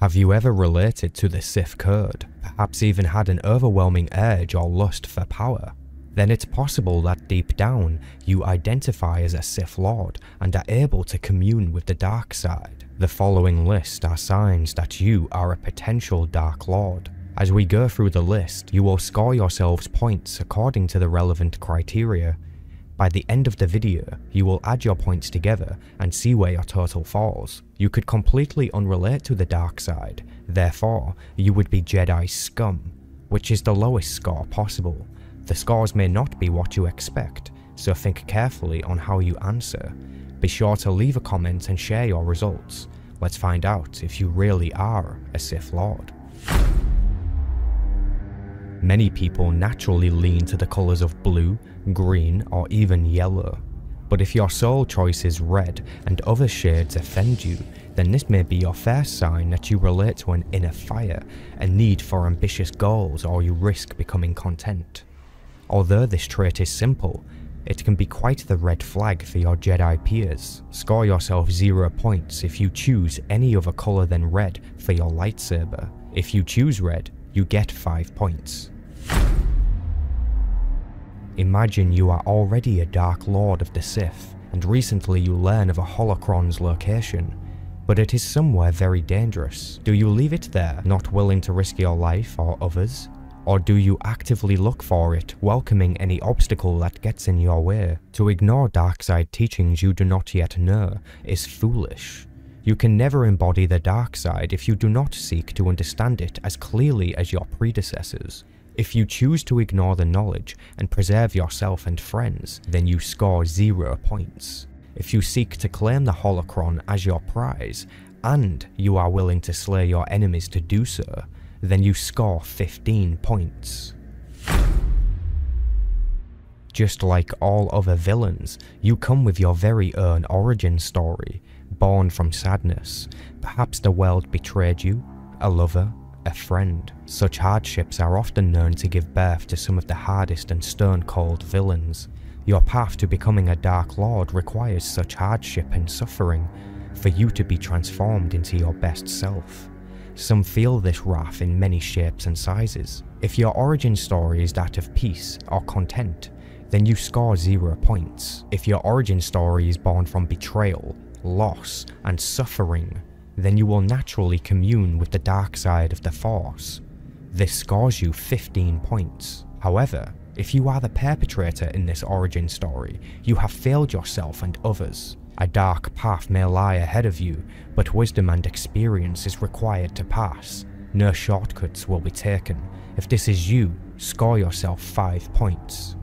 Have you ever related to the Sith Lord, perhaps even had an overwhelming urge or lust for power? Then it's possible that deep down, you identify as a Sith Lord and are able to commune with the dark side. The following list are signs that you are a potential Dark Lord. As we go through the list, you will score yourselves points according to the relevant criteria. By the end of the video, you will add your points together and see where your total falls. You could completely unrelate to the dark side, therefore, you would be Jedi scum, which is the lowest score possible. The scores may not be what you expect, so think carefully on how you answer. Be sure to leave a comment and share your results. Let's find out if you really are a Sith Lord. Many people naturally lean to the colours of blue, green, or even yellow. But if your sole choice is red and other shades offend you, then this may be your first sign that you relate to an inner fire, a need for ambitious goals, or you risk becoming content. Although this trait is simple, it can be quite the red flag for your Jedi peers. Score yourself 0 points if you choose any other colour than red for your lightsaber. If you choose red, you get 5 points. Imagine you are already a Dark Lord of the Sith, and recently you learn of a holocron's location, but it is somewhere very dangerous. Do you leave it there, not willing to risk your life or others? Or do you actively look for it, welcoming any obstacle that gets in your way? To ignore dark side teachings you do not yet know is foolish. You can never embody the dark side if you do not seek to understand it as clearly as your predecessors. If you choose to ignore the knowledge and preserve yourself and friends, then you score 0 points. If you seek to claim the holocron as your prize, and you are willing to slay your enemies to do so, then you score 15 points. Just like all other villains, you come with your very own origin story, born from sadness. Perhaps the world betrayed you, a lover, a friend. Such hardships are often known to give birth to some of the hardest and stone-cold villains. Your path to becoming a Dark Lord requires such hardship and suffering for you to be transformed into your best self. Some feel this wrath in many shapes and sizes. If your origin story is that of peace or content, then you score 0 points. If your origin story is born from betrayal, loss, and suffering, then you will naturally commune with the dark side of the Force. This scores you 15 points. However, if you are the perpetrator in this origin story, you have failed yourself and others. A dark path may lie ahead of you, but wisdom and experience is required to pass. No shortcuts will be taken. If this is you, score yourself 5 points.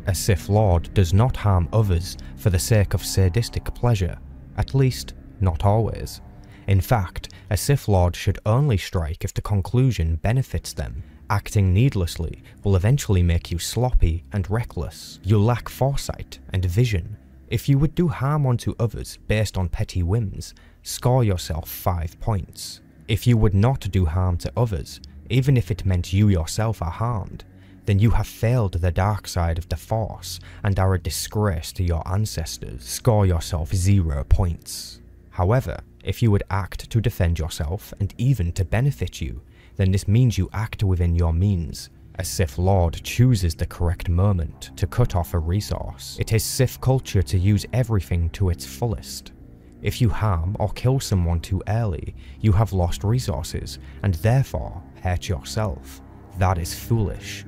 A Sith Lord does not harm others for the sake of sadistic pleasure. At least, not always. In fact, a Sith Lord should only strike if the conclusion benefits them. Acting needlessly will eventually make you sloppy and reckless. You lack foresight and vision. If you would do harm onto others based on petty whims, score yourself 5 points. If you would not do harm to others, even if it meant you yourself are harmed, then you have failed the dark side of the Force and are a disgrace to your ancestors. Score yourself 0 points. However, if you would act to defend yourself and even to benefit you, then this means you act within your means. A Sith Lord chooses the correct moment to cut off a resource. It is Sith culture to use everything to its fullest. If you harm or kill someone too early, you have lost resources and therefore hurt yourself. That is foolish.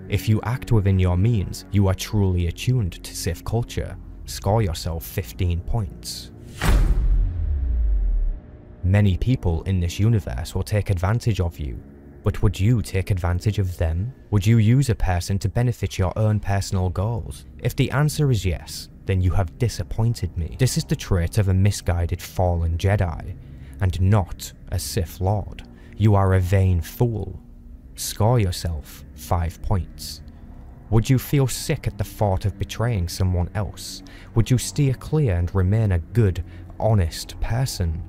If you act within your means, you are truly attuned to Sith culture. Score yourself 15 points. Many people in this universe will take advantage of you, but would you take advantage of them? Would you use a person to benefit your own personal goals? If the answer is yes, then you have disappointed me. This is the trait of a misguided fallen Jedi, and not a Sith Lord. You are a vain fool. Score yourself 5 points. Would you feel sick at the thought of betraying someone else? Would you steer clear and remain a good, honest person?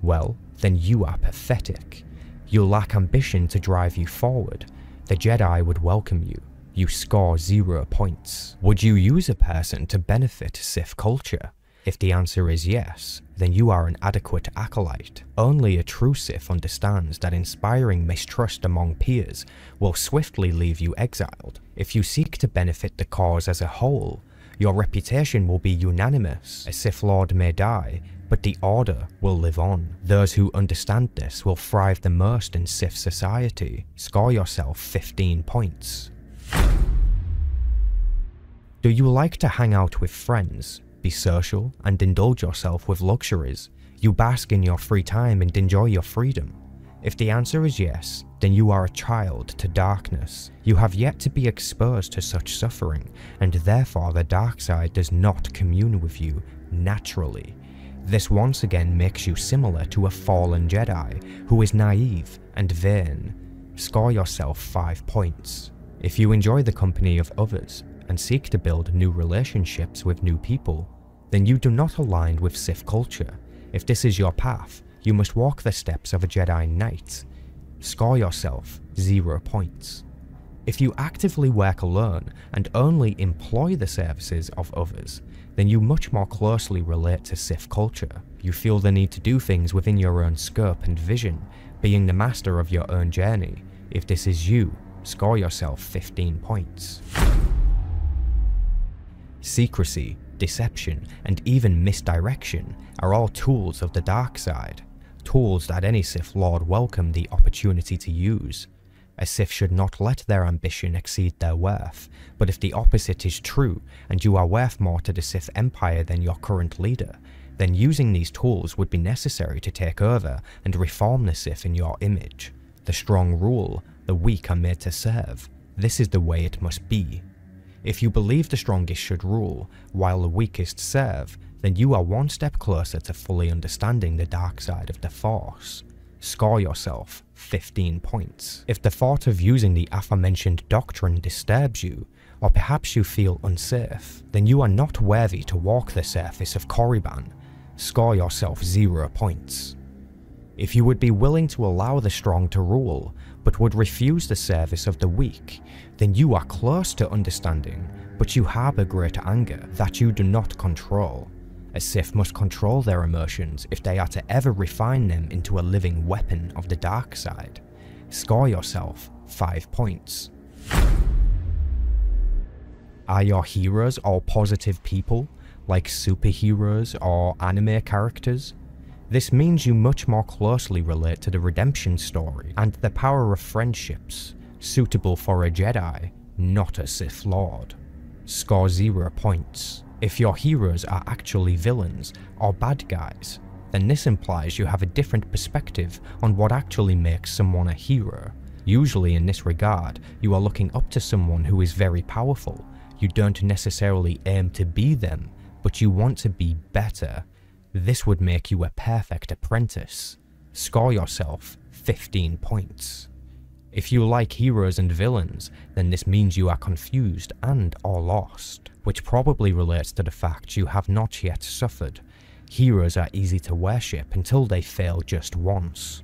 Well, then you are pathetic. You lack ambition to drive you forward. The Jedi would welcome you. You score 0 points. Would you use a person to benefit Sith culture? If the answer is yes, then you are an adequate acolyte. Only a true Sith understands that inspiring mistrust among peers will swiftly leave you exiled. If you seek to benefit the cause as a whole, your reputation will be unanimous. A Sith Lord may die, but the Order will live on. Those who understand this will thrive the most in Sith society. Score yourself 15 points. Do you like to hang out with friends, be social, and indulge yourself with luxuries? You bask in your free time and enjoy your freedom? If the answer is yes, then you are a child to darkness. You have yet to be exposed to such suffering, and therefore the dark side does not commune with you naturally. This once again makes you similar to a fallen Jedi who is naive and vain. Score yourself 5 points. If you enjoy the company of others and seek to build new relationships with new people, then you do not align with Sith culture. If this is your path, you must walk the steps of a Jedi Knight. Score yourself 0 points. If you actively work alone and only employ the services of others, then you much more closely relate to Sith culture. You feel the need to do things within your own scope and vision, being the master of your own journey. If this is you, score yourself 15 points. Secrecy, deception, and even misdirection are all tools of the dark side. Tools that any Sith Lord welcome the opportunity to use. A Sith should not let their ambition exceed their worth, but if the opposite is true, and you are worth more to the Sith Empire than your current leader, then using these tools would be necessary to take over and reform the Sith in your image. The strong rule, the weak are made to serve. This is the way it must be. If you believe the strongest should rule, while the weakest serve, then you are one step closer to fully understanding the dark side of the Force. Score yourself 15 points. If the thought of using the aforementioned doctrine disturbs you, or perhaps you feel unsafe, then you are not worthy to walk the surface of Korriban. Score yourself 0 points. If you would be willing to allow the strong to rule, but would refuse the service of the weak, then you are close to understanding, but you harbour great anger that you do not control. A Sith must control their emotions if they are to ever refine them into a living weapon of the dark side. Score yourself 5 points. Are your heroes all positive people, like superheroes or anime characters? This means you much more closely relate to the redemption story and the power of friendships, suitable for a Jedi, not a Sith Lord. Score 0 points. If your heroes are actually villains or bad guys, then this implies you have a different perspective on what actually makes someone a hero. Usually in this regard, you are looking up to someone who is very powerful. You don't necessarily aim to be them, but you want to be better. This would make you a perfect apprentice. Score yourself 15 points. If you like heroes and villains, then this means you are confused and or lost, which probably relates to the fact you have not yet suffered. Heroes are easy to worship until they fail just once.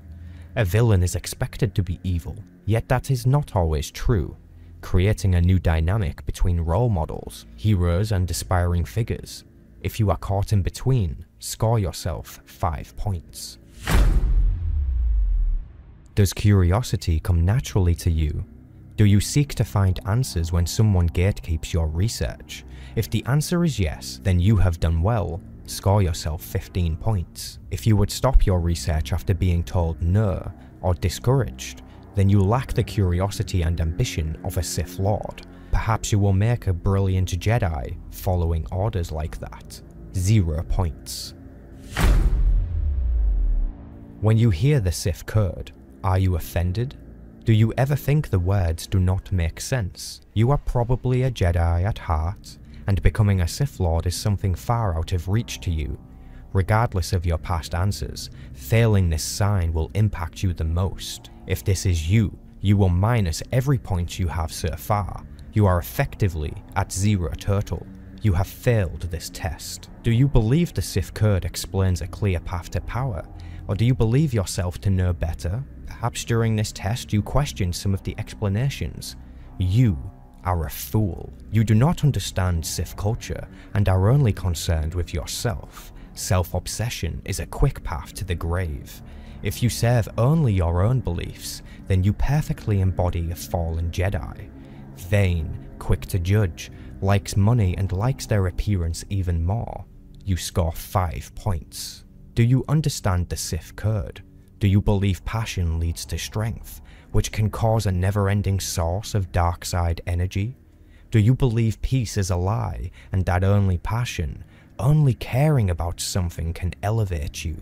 A villain is expected to be evil, yet that is not always true, creating a new dynamic between role models, heroes and aspiring figures. If you are caught in between, score yourself 5 points. Does curiosity come naturally to you? Do you seek to find answers when someone gatekeeps your research? If the answer is yes, then you have done well. Score yourself 15 points. If you would stop your research after being told no or discouraged, then you lack the curiosity and ambition of a Sith Lord. Perhaps you will make a brilliant Jedi following orders like that. 0 points. When you hear the Sith code, are you offended? Do you ever think the words do not make sense? You are probably a Jedi at heart, and becoming a Sith Lord is something far out of reach to you. Regardless of your past answers, failing this sign will impact you the most. If this is you, you will minus every point you have so far. You are effectively at 0 total. You have failed this test. Do you believe the Sith code explains a clear path to power? Or do you believe yourself to know better? Perhaps during this test you questioned some of the explanations. You are a fool. You do not understand Sith culture and are only concerned with yourself. Self-obsession is a quick path to the grave. If you serve only your own beliefs, then you perfectly embody a fallen Jedi. Vain, quick to judge, likes money and likes their appearance even more. You score 5 points. Do you understand the Sith code? Do you believe passion leads to strength, which can cause a never-ending source of dark side energy? Do you believe peace is a lie and that only passion, only caring about something can elevate you?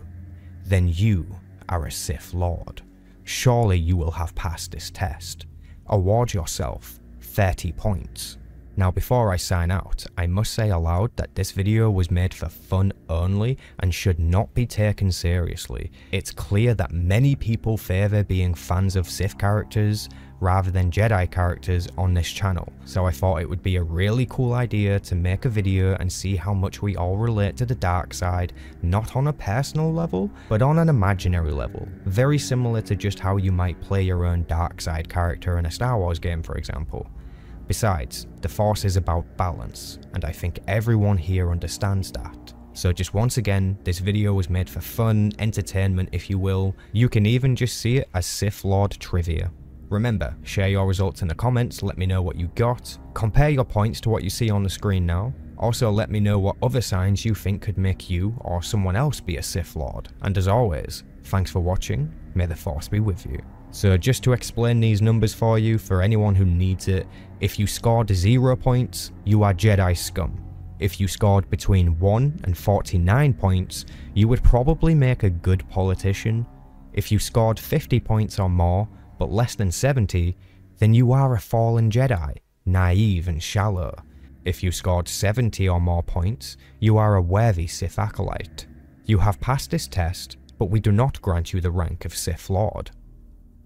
Then you are a Sith Lord. Surely you will have passed this test. Award yourself 30 points. Now before I sign out, I must say aloud that this video was made for fun only and should not be taken seriously. It's clear that many people favour being fans of Sith characters rather than Jedi characters on this channel, so I thought it would be a really cool idea to make a video and see how much we all relate to the dark side, not on a personal level, but on an imaginary level, very similar to just how you might play your own dark side character in a Star Wars game, for example. Besides, the Force is about balance, and I think everyone here understands that. So just once again, this video was made for fun, entertainment if you will. You can even just see it as Sith Lord trivia. Remember, share your results in the comments, let me know what you got. Compare your points to what you see on the screen now. Also let me know what other signs you think could make you or someone else be a Sith Lord. And as always, thanks for watching, may the Force be with you. So just to explain these numbers for you, for anyone who needs it, if you scored 0 points, you are Jedi scum. If you scored between 1 and 49 points, you would probably make a good politician. If you scored 50 points or more, but less than 70, then you are a fallen Jedi, naive and shallow. If you scored 70 or more points, you are a worthy Sith acolyte. You have passed this test, but we do not grant you the rank of Sith Lord.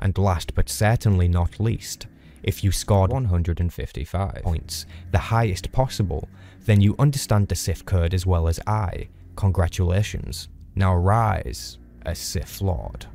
And last but certainly not least, if you scored 155 points, the highest possible, then you understand the Sith code as well as I. Congratulations. Now rise as Sith Lord.